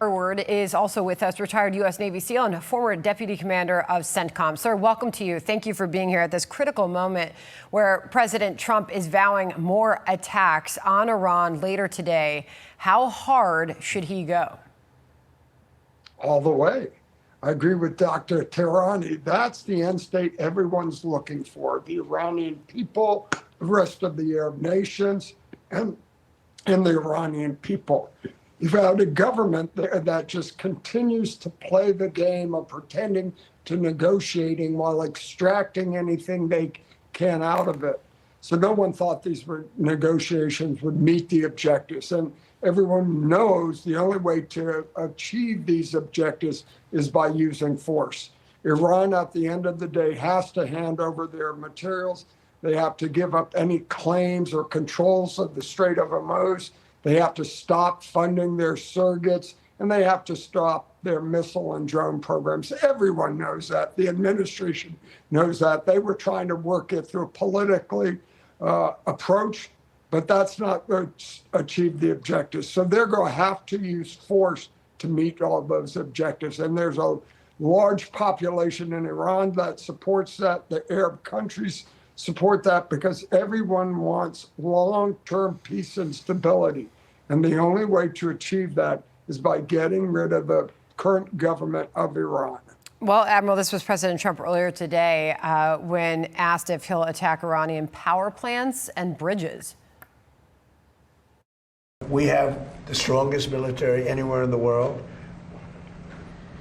Harward is also with us, retired U.S. Navy SEAL and former Deputy Commander of CENTCOM. Sir, welcome to you. Thank you for being here at this critical moment where President Trump is vowing more attacks on Iran later today. How hard should he go? All the way. I agree with Dr. Tehrani. That's the end state everyone's looking for. The Iranian people, the rest of the Arab nations, and the Iranian people. You've had a government there that just continues to play the game of pretending to negotiating while extracting anything they can out of it. So no one thought these negotiations would meet the objectives. And everyone knows the only way to achieve these objectives is by using force. Iran, at the end of the day, has to hand over their materials. They have to give up any claims or controls of the Strait of Hormuz. They have to stop funding their surrogates, and they have to stop their missile and drone programs. Everyone knows that. The administration knows that. They were trying to work it through a politically approach, but that's not going to achieve the objectives. So they're going to have to use force to meet all those objectives. And there's a large population in Iran that supports that. The Arab countries support that because everyone wants long-term peace and stability. And the only way to achieve that is by getting rid of the current government of Iran. Well, Admiral, this was President Trump earlier today when asked if he'll attack Iranian power plants and bridges. We have the strongest military anywhere in the world,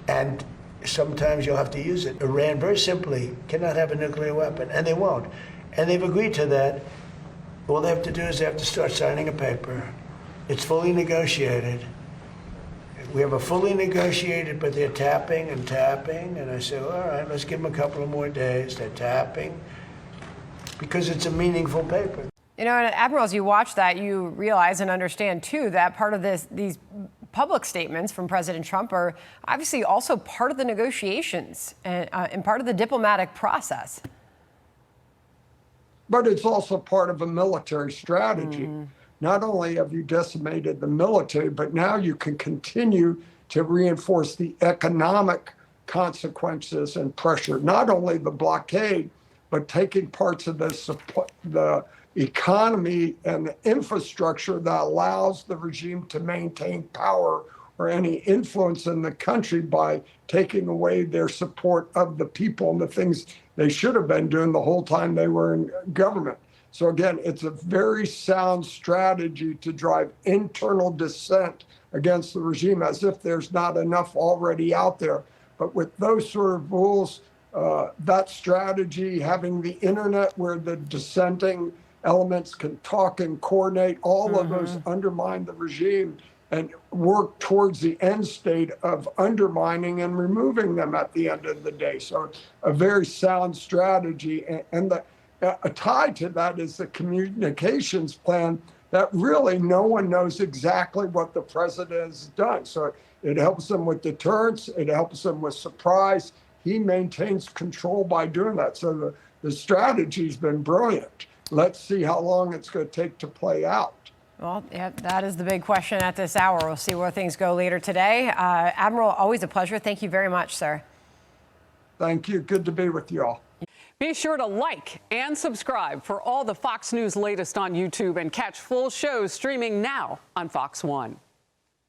and sometimes you'll have to use it. Iran, very simply, cannot have a nuclear weapon, and they won't. And they've agreed to that. All they have to do is they have to start signing a paper. It's fully negotiated. We have a fully negotiated, but they're tapping and tapping. And I say, all right, let's give them a couple of more days. They're tapping because it's a meaningful paper. You know, and Admiral, as you watch that, you realize and understand, too, that part of these public statements from President Trump are obviously also part of the negotiations and part of the diplomatic process. But it's also part of a military strategy. Not only have you decimated the military, but now you can continue to reinforce the economic consequences and pressure, not only the blockade, but taking parts of the economy and the infrastructure that allows the regime to maintain power or any influence in the country by taking away their support of the people and the things they should have been doing the whole time they were in government. So again, it's a very sound strategy to drive internal dissent against the regime as if there's not enough already out there. But with those sort of rules, that strategy, having the internet where the dissenting elements can talk and coordinate, all of those undermine the regime and work towards the end state of undermining and removing them at the end of the day. So a very sound strategy. And a tie to that is the communications plan that really no one knows exactly what the president has done. So it helps them with deterrence. It helps them with surprise. He maintains control by doing that. So the strategy's been brilliant. Let's see how long it's going to take to play out. Well, yeah, that is the big question at this hour. We'll see where things go later today. Admiral, always a pleasure. Thank you very much, sir. Thank you. Good to be with you all. Be sure to like and subscribe for all the Fox News latest on YouTube and catch full shows streaming now on Fox One.